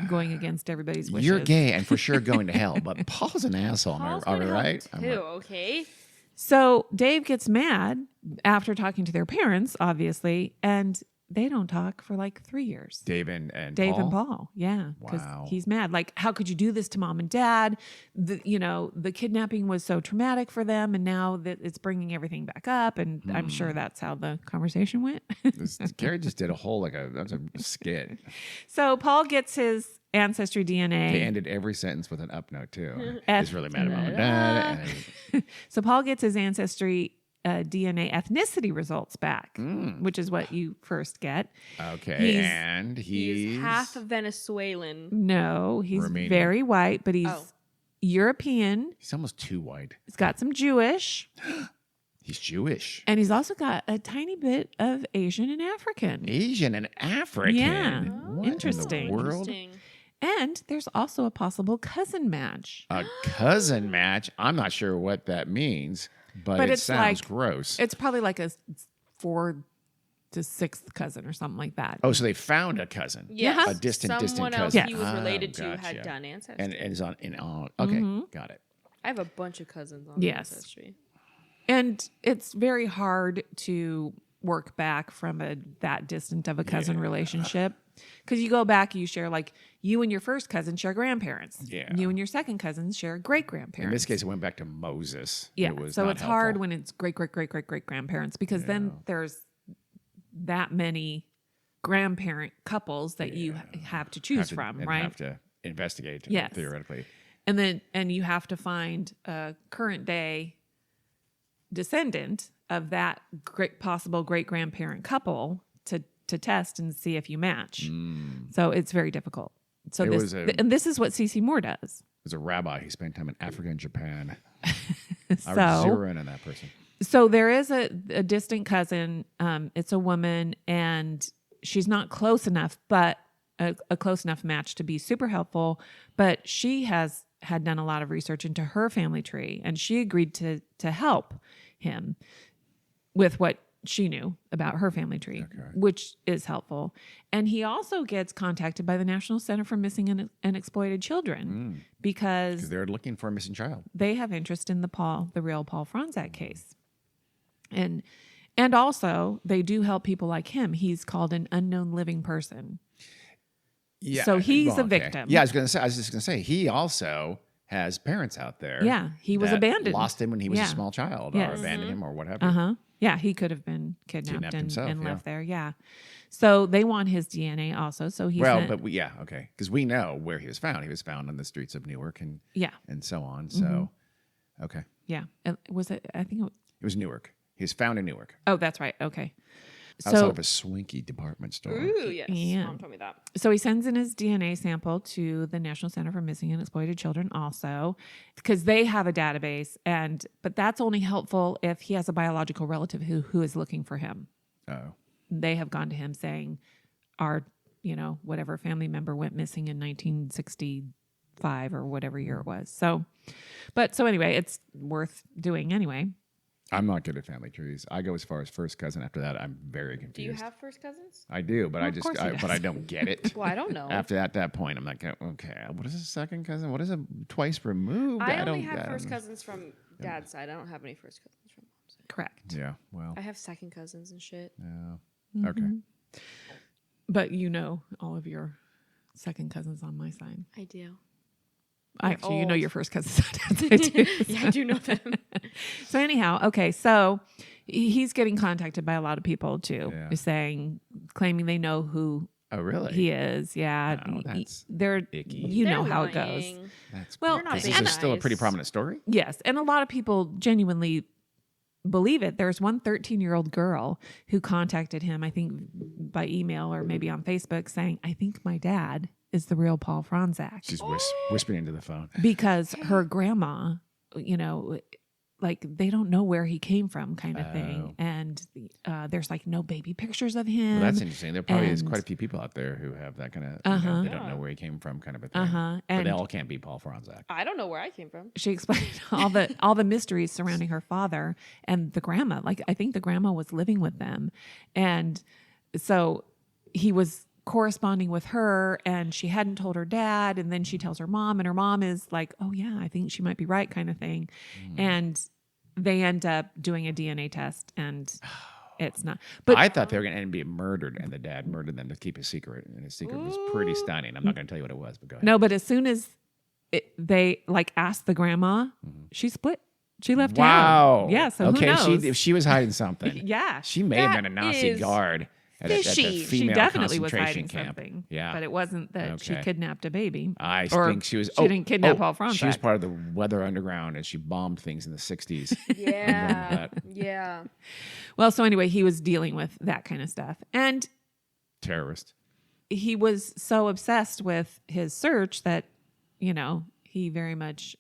going against everybody's wishes. You're gay and for sure going to hell, but Paul's an asshole. Paul's Am I gonna right? help too, okay? So Dave gets mad after talking to their parents, obviously, and they don't talk for like 3 years. Dave and Dave Paul? and Paul, yeah, because Wow. he's mad. Like, how could you do this to mom and dad? The kidnapping was so traumatic for them, and now that it's bringing everything back up, and I'm sure that's how the conversation went. Gary just did a whole that's a skit. So Paul gets his ancestry DNA. They ended every sentence with an up note too. F- He's really mad at mom and dad. And So Paul gets his ancestry DNA ethnicity results back, Mm. which is what you first get. okay, He's- and He's half Venezuelan. No, he's Romanian. very white, but he's Oh. European. he's almost too white. He's got some Jewish, He's Jewish, and he's also got a tiny bit of Asian and African. Asian, and African. Yeah. What Interesting. In the world? Interesting. And there's also a possible cousin match. A cousin match. I'm not sure what that means, but it it's sounds like- gross. It's probably like a 4th to 6th cousin or something like that. Oh, so they found a cousin. Yes. A distant Someone else cousin. he was Oh, related to gotcha. had done ancestry. And is on okay, got it. I have a bunch of cousins on Yes. ancestry. And it's very hard to work back from that distant of a cousin relationship. Because you go back, you share, like, you and your first cousin share grandparents. Yeah. You and your second cousins share great In grandparents. this case, it went back to Moses. Yeah. It was So not it's hard helpful. when it's great grandparents, because then there's that many grandparent couples that you have to choose Have to- from, and right? have to investigate Yes. theoretically. And you have to find a current day descendant of that possible great grandparent couple to test and see if you match. So it's very difficult. So There this was a- and this is what CC Moore does. There's a rabbi who spent time in Africa and Japan. I would So zero in on that person. so there is a distant cousin. It's a woman, and she's not close enough, but a close enough match to be super helpful. But she had done a lot of research into her family tree, and she agreed to help him with what she knew about her family tree, which is helpful. And he also gets contacted by the National Center for Missing and Exploited Children Because because they're looking for a missing child. they have interest in the real Paul Fronczack case. And also they do help people like him. He's called an unknown living person. Yeah. So he's a okay. victim. Yeah, I was just gonna say he also has parents out there. Yeah, he was that abandoned. Lost him when he was Yeah. a small child, Yes. or abandoned him, or whatever. Uh-huh. Yeah, he could have been kidnapped and himself, yeah. left there. Yeah. So they want his DNA also. So he's Well, but okay, because we know where he was found. He was found on the streets of Newark and yeah. so on. So, okay, Yeah. Was it? I think. it was Newark. He was found in Newark, Oh, that's right. Okay. outside So of a swanky department store. Ooh, yes. Yeah. Mom told me that. So he sends in his DNA sample to the National Center for Missing and Exploited Children also, because they have a database, but that's only helpful if he has a biological relative who is looking for him. Oh, They have gone to him saying, our, whatever family member went missing in 1965 or whatever year it was. So anyway, it's worth doing anyway. I'm not good at family trees. I go as far as first cousin. After that, I'm very confused. Do you have first cousins? I do, but Well, of course he but I don't get it. Well, I don't know. After that point, I'm like, okay, what is a second cousin? What is a twice removed? I only don't have first know. cousins from dad's side. I don't have any first cousins from mom's side. Correct. Yeah, well, I have second cousins and shit. yeah. Okay. But all of your second cousins on my side. I do. Actually, old. your first cousins on dad's side too. Yeah, I do know them. So anyhow, okay, so he's getting contacted by a lot of people too, Yeah. claiming they know who Oh, really? He is, yeah. Oh, that's they're icky. you know They're how it goes. lying. That's Well, They're not this being is still a pretty nice. prominent story. Yes, and a lot of people genuinely believe it. There's one 13-year-old girl who contacted him, I think by email or maybe on Facebook, saying, "I think my dad is the real Paul Fronczack," She's whispering into the phone. because her grandma, you know, like they don't know where he came from, kind of thing, and there's like no baby pictures of him. Well, that's interesting. There probably is and- quite a few people out there who have that kind of, Uh-huh. they don't know where he came from kind of a thing. Uh-huh. But And they all can't be Paul Fronczack. I don't know where I came from. she explained all the mysteries surrounding her father and the grandma. Like I think the grandma was living with them, and so he was corresponding with her, and she hadn't told her dad, and then she tells her mom, and her mom is like, "Oh yeah, I think she might be right," kind of thing, and they end up doing a DNA test, and it's not. But I thought they were going to end up being murdered, and the dad murdered them to keep his secret. And his secret was pretty stunning. I'm not going to tell you what it was, but go ahead. no, but as soon as they like asked the grandma, she split. She left Wow. town. Yeah, so okay, who knows? if she was hiding something. Yeah. She may have That been a Nazi is guard at the fishy. female She definitely was concentration hiding camp. something. Yeah. But it wasn't that she Okay. kidnapped a baby. I Or think she was. she didn't kidnap Paul She was Fronczack. part of the Weather Underground, and she bombed things in the 60s. Yeah. that. Yeah. Well, so anyway, he was dealing with that kind of stuff. And Terrorist. he was so obsessed with his search that, you know, he very much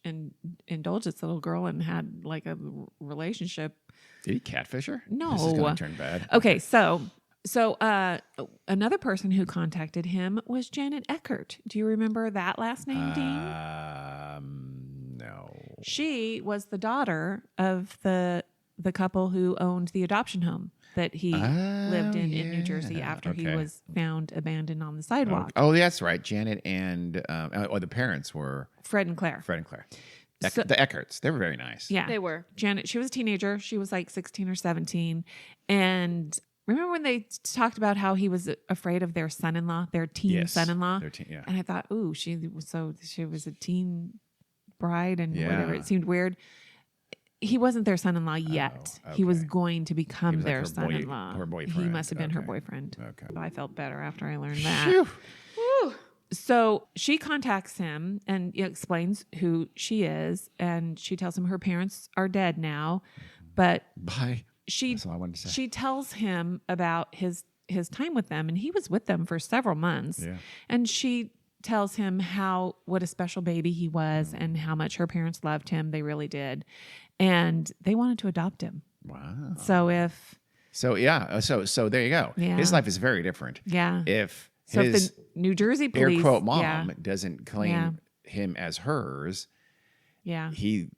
indulged this little girl and had like a relationship. Did he catfish her? No. This is going to turn bad. Okay, so another person who contacted him was Janet Eckert. Do you remember that last name, Dean? No. She was the daughter of the couple who owned the adoption home that he lived in New Jersey yeah. after he Okay. was found abandoned on the sidewalk. Oh, that's right. Janet and the parents were Fred and Claire. Fred and Claire. So- The Eckerts. They were very nice. Yeah. They were. Janet, she was a teenager. She was like 16 or 17. And remember when they talked about how he was afraid of their son-in-law, their teen Yes. son-in-law? Their teen, yeah. And I thought, ooh, she was a teen bride and whatever. Yeah. It seemed weird. He wasn't their son-in-law yet. He was okay. going to He become was like their her son-in-law. her He boyfriend. must have been her Okay. boyfriend. Okay. I felt better after I learned that. Phew. Woo. So she contacts him and explains who she is, and she tells him her parents are dead now, but Bye. she That's all I wanted to say. she tells him about his time with them, and he was with them for several months. Yeah. And she tells him what a special baby he was and how much her parents loved him. They really did. And they wanted to adopt him. Wow. So So yeah. So there you go. Yeah. His life is very different. yeah. If So his if the New Jersey air police quote mom yeah, doesn't claim Yeah. him as hers, yeah. he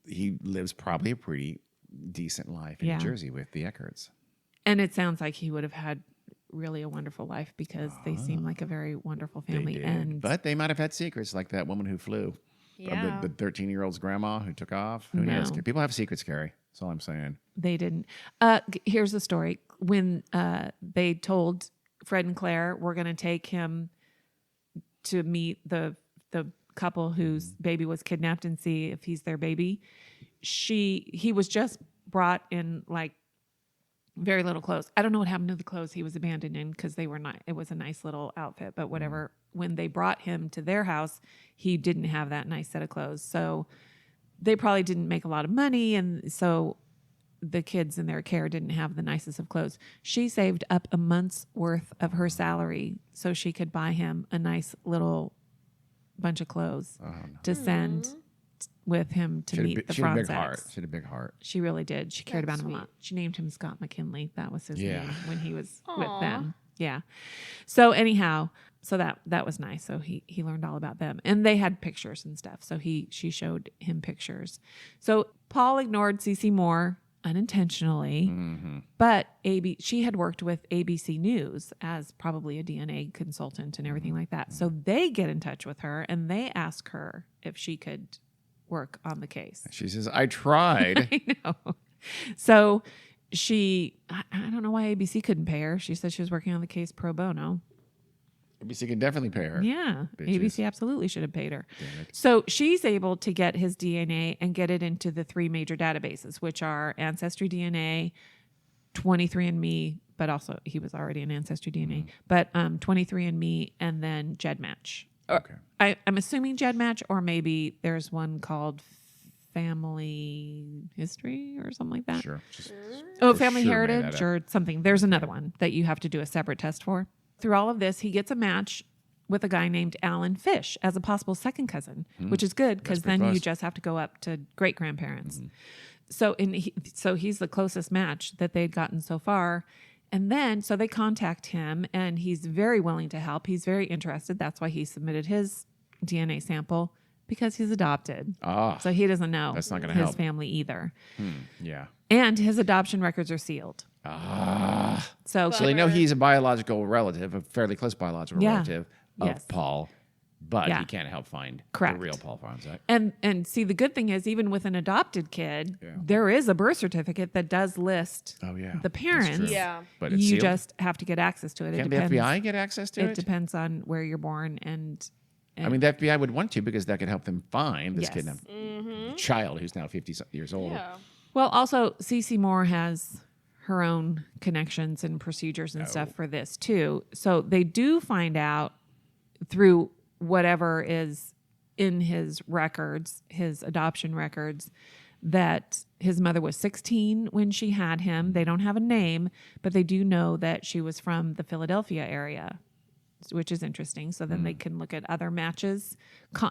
lives probably a pretty decent life in Yeah. New Jersey with the Eckerts. And it sounds like he would have had really a wonderful life because they seem like a very wonderful family. They did. And But they might have had secrets like that woman who flew. Yeah. The 13-year-old's grandma who took off. Who knows? No. People have secrets, Carrie. That's all I'm saying. they didn't. Here's the story. When they told Fred and Claire, we're going to take him to meet the couple whose baby was kidnapped and see if he's their baby, he was just brought in like very little clothes. I don't know what happened to the clothes he was abandoned in because they were not. It was a nice little outfit, but whatever. When they brought him to their house, he didn't have that nice set of clothes. So they probably didn't make a lot of money, and so the kids in their care didn't have the nicest of clothes. She saved up a month's worth of her salary so she could buy him a nice little bunch of clothes to send with him to meet the she had a big Fronczaks. heart. She had a big heart. She really did. She cared That's about him a sweet. lot. She named him Scott McKinley. That was his Yeah. name when he was Aw. with them. Yeah. So anyhow, so that was nice. So he learned all about them, and they had pictures and stuff. So she showed him pictures. So Paul ignored Cece Moore unintentionally, Mm-hmm. but she had worked with ABC News as probably a DNA consultant and everything like that. So they get in touch with her and they ask her if she could work on the case. She says, I tried. I know. So I don't know why ABC couldn't pay her. She said she was working on the case pro bono. ABC can definitely pay her. Yeah, Bitches. ABC absolutely should have paid her. Damn it. So she's able to get his DNA and get it into the three major databases, which are Ancestry DNA, 23andMe, but also he was already an Ancestry DNA, but 23andMe and then GEDmatch. Okay. I'm assuming GEDmatch, or maybe there's one called Family History or something like that. Sure. Oh, For Family sure made that Heritage up. or something. There's another one that you have to do a separate test for. Through all of this, he gets a match with a guy named Alan Fish as a possible second cousin, which is good because pretty then you close. just have to go up to great grandparents. So he's the closest match that they'd gotten so far. And then, so they contact him and he's very willing to help. He's very interested. That's why he submitted his DNA sample, because he's adopted. Ah, So he doesn't know That's not gonna his help. family either. yeah. And his adoption records are sealed. So So they know he's a biological relative, a fairly close biological Yeah. relative of Yes. Paul, but Yeah. he can't help find Correct. the real Paul Fronczack. And see, the good thing is, even with an adopted kid, Yeah. there is a birth certificate that does list Oh, yeah. the That's parents. true. Yeah. But it's You sealed? just have to get access to it. Can It the depends. FBI get access to It it? depends on where you're born and I mean, the FBI would want to because that could help them find this Yes. kidnapped child who's now 50 years old. Yeah. well, also Cece Moore has her own connections and procedures and stuff for this too. So they do find out through whatever is in his records, his adoption records, that his mother was 16 when she had him. They don't have a name, but they do know that she was from the Philadelphia area, which is interesting. So then they can look at other matches,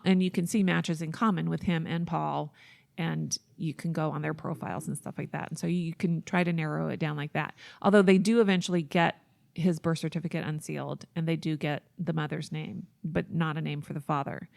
and you can see matches in common with him and Paul, and you can go on their profiles and stuff like that. And so you can try to narrow it down like that. Although they do eventually get his birth certificate unsealed, and they do get the mother's name, but not a name for the father.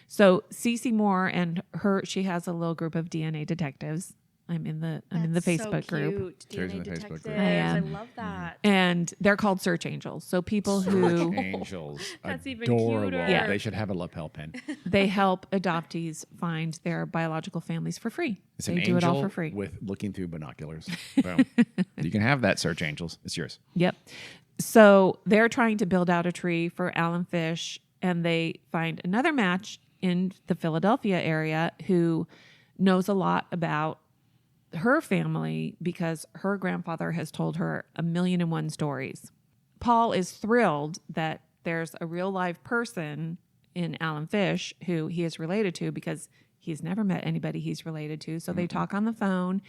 So Cece Moore and she has a little group of DNA detectives. I'm in the Facebook group. Sherry's DNA in the Facebook detectives. group. I am. I love that. And they're called search angels. So people who Angels. That's even Adorable. cuter. Yeah. They should have a lapel pin. they help adoptees find their biological families for free. It's They an do angel it all for free. with looking through binoculars. Boom. You can have that, Search Angels. It's yours. Yep. So they're trying to build out a tree for Alan Fish, and they find another match in the Philadelphia area who knows a lot about her family because her grandfather has told her 1,000,001 stories. Paul is thrilled that there's a real live person in Alan Fish who he is related to because he's never met anybody he's related to. So they talk on the phone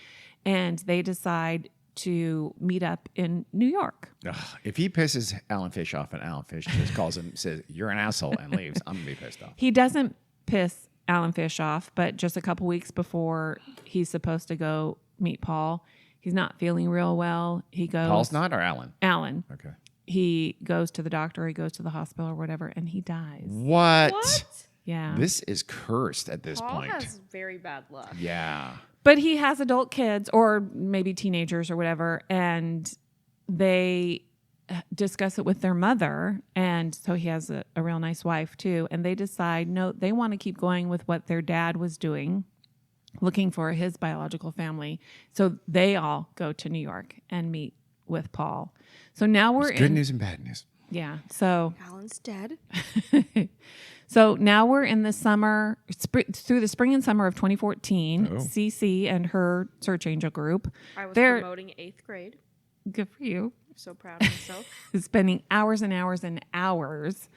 and they decide to meet up in New York. Ugh, if he pisses Alan Fish off and Alan Fish just calls him, says, "You're an asshole," and leaves, I'm going to be pissed off. He doesn't piss Alan Fish off, but just a couple weeks before he's supposed to go meet Paul, he's not feeling real well. He goes. Paul's not, or Alan? Alan. Okay. He goes to the doctor, he goes to the hospital or whatever, and he dies. What? Yeah. This is cursed at this Paul point. has very bad luck. Yeah. But he has adult kids or maybe teenagers or whatever, and they discuss it with their mother. And so he has a real nice wife too. And they decide, no, they want to keep going with what their dad was doing, looking for his biological family. So they all go to New York and meet with Paul. So now we're It's good news and bad news. Yeah. So Alan's dead. So now we're in the summer, through the spring and summer of 2014. Oh. Cece and her search angel group, I was they're promoting 8th grade. good for you, I'm so proud of myself. spending hours and hours and hours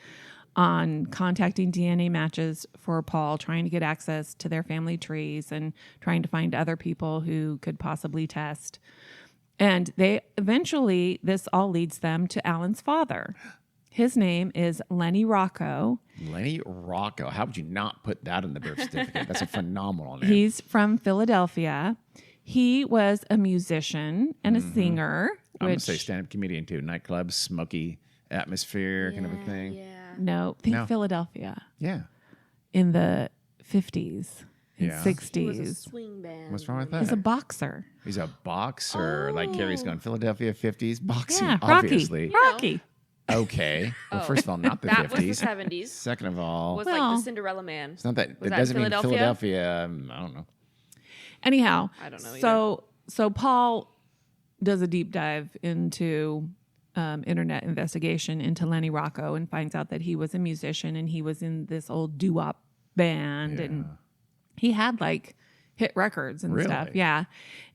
on contacting DNA matches for Paul, trying to get access to their family trees and trying to find other people who could possibly test. And they eventually, this all leads them to Alan's father. His name is Lenny Rocco. Lenny Rocco. How would you not put that in the birth certificate? That's a phenomenal name. He's from Philadelphia. He was a musician and a singer. I'm going Which, to say stand-up comedian too. Nightclubs, smoky atmosphere kind of a thing. Yeah. no, think No. Philadelphia Yeah. in the 50s and Yeah. He was a 60s. swing band. What's wrong with that? He's a boxer. He's a boxer. Like Carrie's going Philadelphia 50s boxing, Yeah, obviously. Rocky. Okay. Well, first of all, not the That 50s. was the 70s. Second of all, Was Well- like the Cinderella Man. it's not that. Was It that doesn't mean Philadelphia? Philadelphia. I don't know. Anyhow, I don't know So Paul does a deep dive into internet investigation into Lenny Rocco and finds out that he was a musician and he was in this old doo-wop band and he had like hit records and Really? stuff. Yeah.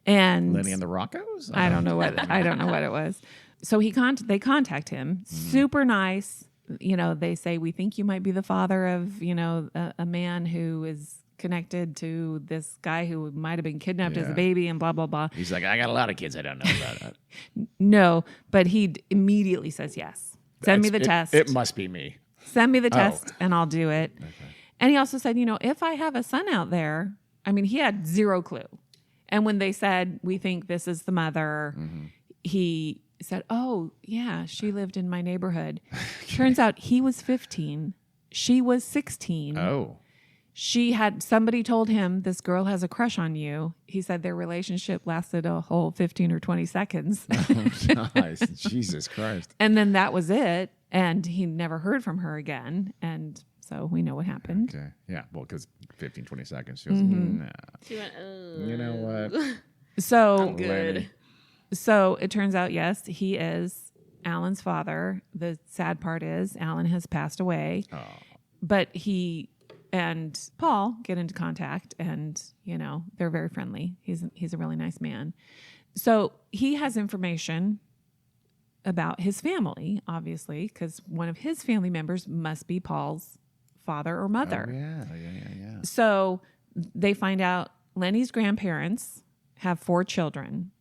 And Lenny and the Roccos? I don't know what it was. So they contact him. Super nice. You know, they say, we think you might be the father of, you know, a man who is connected to this guy who might have been kidnapped as a baby and blah, blah, blah. He's like, I got a lot of kids I don't know about. No, but he immediately says yes. Send me the test. It must be me. Send me the test and I'll do it. Okay. And he also said, you know, if I have a son out there, I mean, he had zero clue. And when they said, we think this is the mother, he said, oh, yeah, she lived in my neighborhood. Turns out he was 15. She was 16. Oh. Somebody told him, this girl has a crush on you. He said their relationship lasted a whole 15 or 20 seconds. Oh, nice. Jesus Christ. And then that was it. And he never heard from her again. And so we know what happened. Okay. Yeah. Well, because 15, 20 seconds. She was, nah. She went, You know what? So I'm good. Lenny. So it turns out, yes, he is Alan's father. The sad part is Alan has passed away. Oh. But he and Paul get into contact and, you know, they're very friendly. He's a really nice man. So he has information about his family, obviously, because one of his family members must be Paul's father or mother. Oh, yeah. So they find out Lenny's grandparents have 4 children.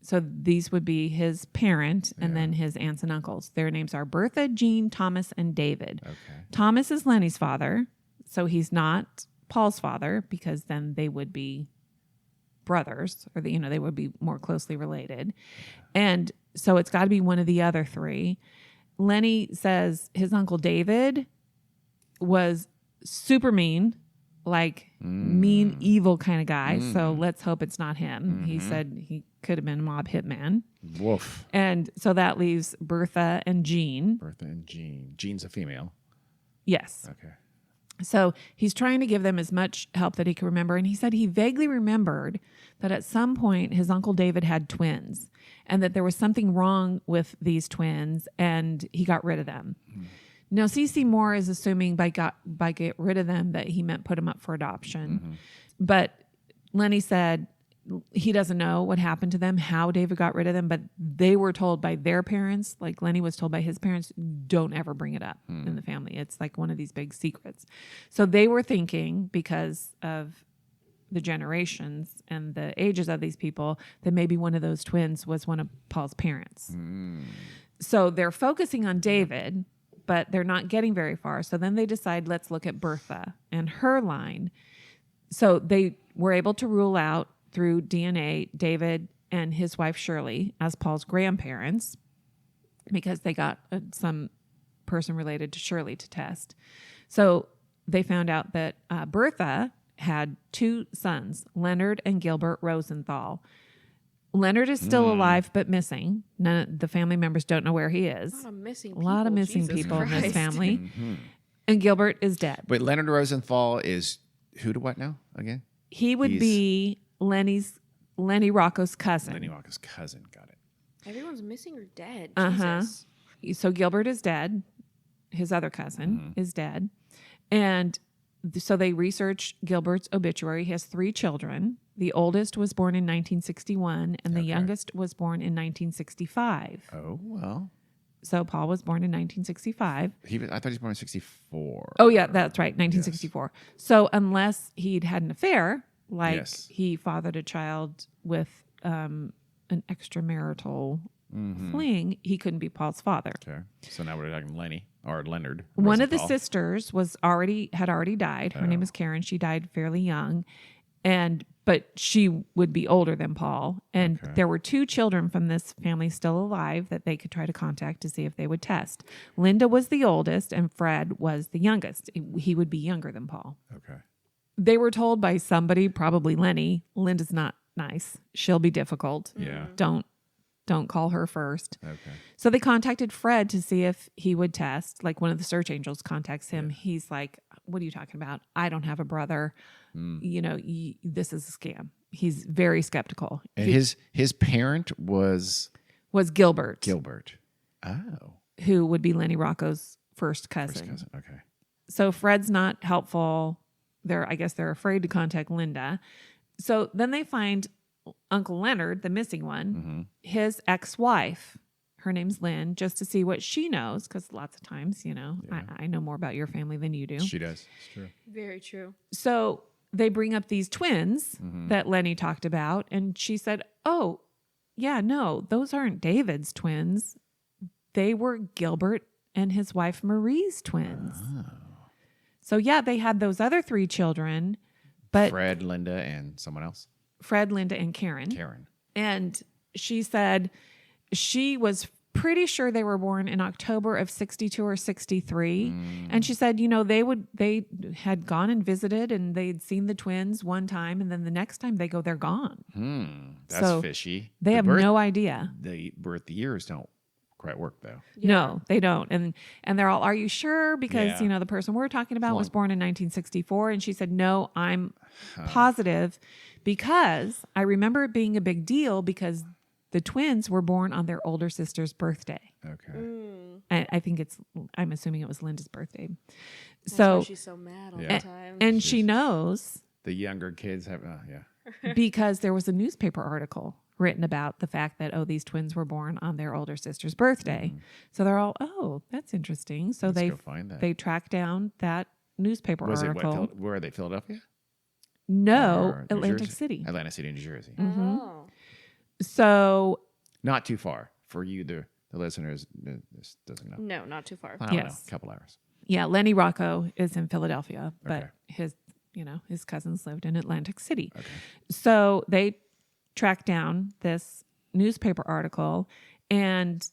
So these would be his parent and then his aunts and uncles. Their names are Bertha, Jean, Thomas, and David. Okay. Thomas is Lenny's father, so he's not Paul's father because then they would be brothers, or they would be more closely related. And so it's got to be one of the other 3. Lenny says his uncle David was super mean, like mean, evil kind of guy. So let's hope it's not him. He said he could have been a mob hitman. Woof. And so that leaves Bertha and Jean. Bertha and Jean. Jean's a female. Yes. Okay. So he's trying to give them as much help that he can remember. And he said he vaguely remembered that at some point his uncle David had twins and that there was something wrong with these twins and he got rid of them. Now, C.C. Moore is assuming by get rid of them that he meant put them up for adoption. But Lenny said he doesn't know what happened to them, how David got rid of them, but they were told by their parents, like Lenny was told by his parents, don't ever bring it up in the family. It's like one of these big secrets. So they were thinking, because of the generations and the ages of these people, that maybe one of those twins was one of Paul's parents. So they're focusing on David, but they're not getting very far. So then they decide, let's look at Bertha and her line. So they were able to rule out through DNA David and his wife Shirley as Paul's grandparents because they got some person related to Shirley to test. So they found out that Bertha had 2 sons, Leonard and Gilbert Rosenthal. Leonard is still alive but missing. The family members don't know where he is. A lot of missing people in this family. And Gilbert is dead. Wait, Leonard Rosenthal is who to what now again? He would be Lenny Rocco's cousin. Lenny Rocco's cousin. Got it. Everyone's missing or dead. Uh-huh. Jesus. So Gilbert is dead. His other cousin is dead. And so they researched Gilbert's obituary. He has 3 children. The oldest was born in 1961, and the youngest was born in 1965. Oh, well. So Paul was born in 1965. I thought he was born in 64. Oh, yeah, that's right, 1964. Yes. So unless he'd had an affair, like he fathered a child with an extramarital fling, he couldn't be Paul's father. Okay. So now we're talking Lenny or Leonard. One of the sisters had already died. Her name is Karen. She died fairly young. But she would be older than Paul. And there were 2 children from this family still alive that they could try to contact to see if they would test. Linda was the oldest and Fred was the youngest. He would be younger than Paul. Okay. They were told by somebody, probably Lenny, Linda's not nice. She'll be difficult. Yeah. Don't call her first. Okay. So they contacted Fred to see if he would test. Like one of the search angels contacts him. Yeah. He's like, what are you talking about? I don't have a brother. This is a scam. He's very skeptical. And his parent was Gilbert. Gilbert. Oh. Who would be Lenny Rocco's first cousin. Okay. So Fred's not helpful. I guess they're afraid to contact Linda. So then they find Uncle Leonard, the missing one, his ex-wife. Her name's Lynn, just to see what she knows, because lots of times, I know more about your family than you do. She does. It's true. Very true. So they bring up these twins that Lenny talked about, and she said, oh, yeah, no, those aren't David's twins. They were Gilbert and his wife Marie's twins. Oh. So, yeah, they had those other 3 children, but Fred, Linda, and someone else. Fred, Linda, and Karen. And she said she was pretty sure they were born in October of 62 or 63. And she said, they had gone and visited and they'd seen the twins one time. And then the next time they go, they're gone. That's fishy. They have no idea. The birth years don't quite work, though. Yeah. No, they don't. And they're all, are you sure? Because, the person we're talking about was born in 1964. And she said, no, I'm positive, because I remember it being a big deal because the twins were born on their older sister's birthday. Okay. I think I'm assuming it was Linda's birthday. That's why she's so mad all the time. And she knows. The younger kids have, because there was a newspaper article written about the fact that, these twins were born on their older sister's birthday. So they're all, that's interesting. So they tracked down that newspaper article. Where are they, Philadelphia? No, Atlantic City. Atlantic City, New Jersey. Oh. So not too far for you, the listeners. This doesn't know. No, not too far. I don't know, a couple hours. Yeah, Lenny Rocco is in Philadelphia, but his cousins lived in Atlantic City. Okay. So they tracked down this newspaper article, and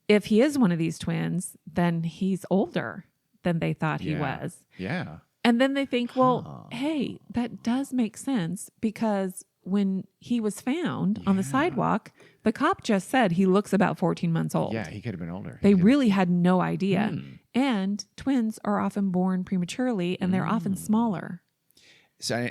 if he is one of these twins, then he's older than they thought he was. Yeah. And then they think, well, hey, that does make sense, because when he was found on the sidewalk, the cop just said he looks about 14 months old. Yeah, he could have been older. They really had no idea. And twins are often born prematurely, and they're often smaller. So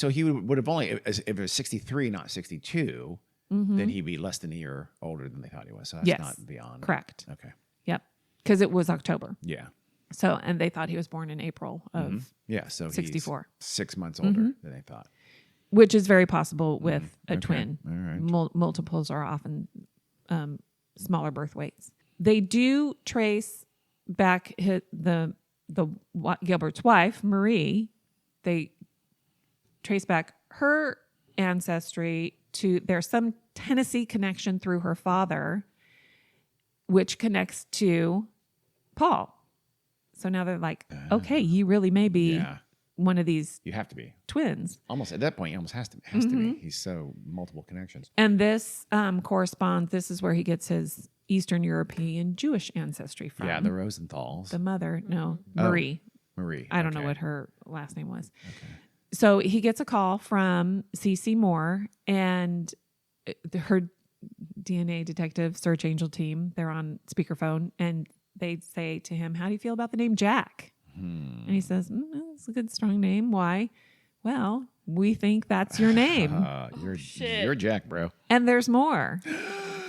he would have only, if it was 63, not 62, then he'd be less than a year older than they thought he was. So that's not beyond. Correct. Okay. Yep. Because it was October. Yeah. So, and they thought he was born in April of so 64. He's 6 months older than they thought. Which is very possible with a twin. All right. Multiples are often smaller birth weights. They do trace back Gilbert's wife, Marie. They trace back her ancestry to, there's some Tennessee connection through her father, which connects to Paul. So now they're like, okay, you really may be one of these. You have to be twins. Almost at that point, he almost has to be. He's so multiple connections. And this corresponds. This is where he gets his Eastern European Jewish ancestry from. Yeah, the Rosenthals. The mother, Marie. Marie. I don't know what her last name was. Okay. So he gets a call from C.C. Moore, and her DNA detective search angel team. They're on speakerphone, and they say to him, how do you feel about the name Jack? And he says, it's a good, strong name. Why? Well, we think that's your name. You're Jack, bro. And there's more.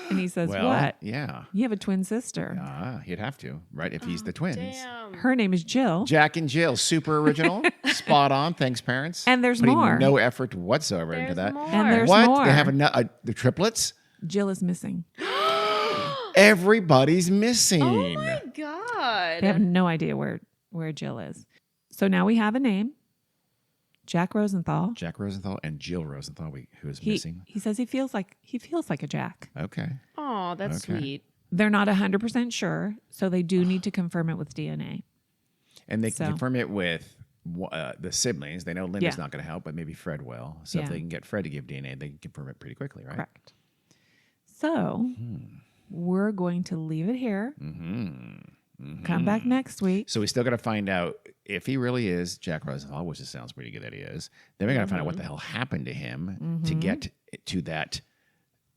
And he says, what? Yeah. You have a twin sister. He'd have to, right? If he's the twins. Damn. Her name is Jill. Jack and Jill. Super original. Spot on. Thanks, parents. And there's Putting more. No effort whatsoever into that. More. And there's what? more. They have the triplets? Jill is missing. Everybody's missing. Oh my God. They have no idea where Jill is. So now we have a name. Jack Rosenthal. Jack Rosenthal and Jill Rosenthal, who is missing. He says he feels like a Jack. Okay. Oh, that's sweet. They're not 100% sure, so they do need to confirm it with DNA. And they can confirm it with the siblings. They know Linda's not going to help, but maybe Fred will. So if they can get Fred to give DNA, they can confirm it pretty quickly, right? Correct. So we're going to leave it here. Come back next week. So we still got to find out if he really is Jack Rosenthal, which it sounds pretty good that he is. Then we got to find out what the hell happened to him to get to that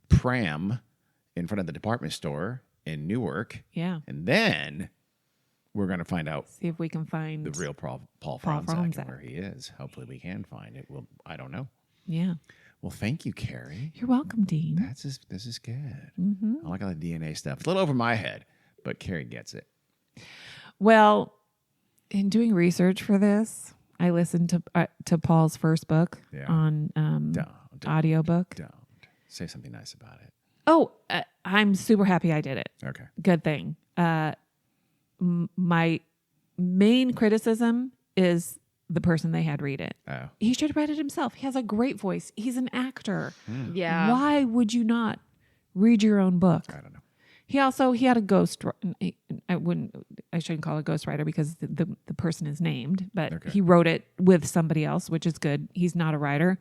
pram in front of the department store in Newark. Yeah. And then we're going to find out. See if we can find the real Paul Fronczack and where he is. Hopefully we can find it. I don't know. Yeah. Well, thank you, Carrie. You're welcome, Dean. This is good. I like all the DNA stuff. It's a little over my head, but Carrie gets it. Well, in doing research for this, I listened to Paul's first book Yeah. on Don't audiobook. Don't say something nice about it. Oh, I'm super happy I did it. Okay. Good thing. My main criticism is the person they had read it. Oh. He should have read it himself. He has a great voice. He's an actor. Yeah. Why would you not read your own book? I don't know. He had a ghost. I shouldn't call it a ghostwriter because the person is named, but Okay. he wrote it with somebody else, which is good. He's not a writer.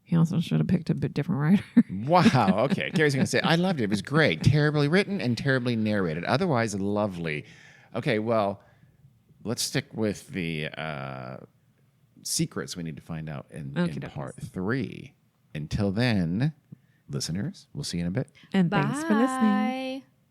He also should have picked a bit different writer. Wow. Okay. Gary's going to say, I loved it. It was great. Terribly written and terribly narrated. Otherwise, lovely. Okay. Well, let's stick with the secrets we need to find out in part 3. Until then, listeners, we'll see you in a bit. And thanks for listening. Bye.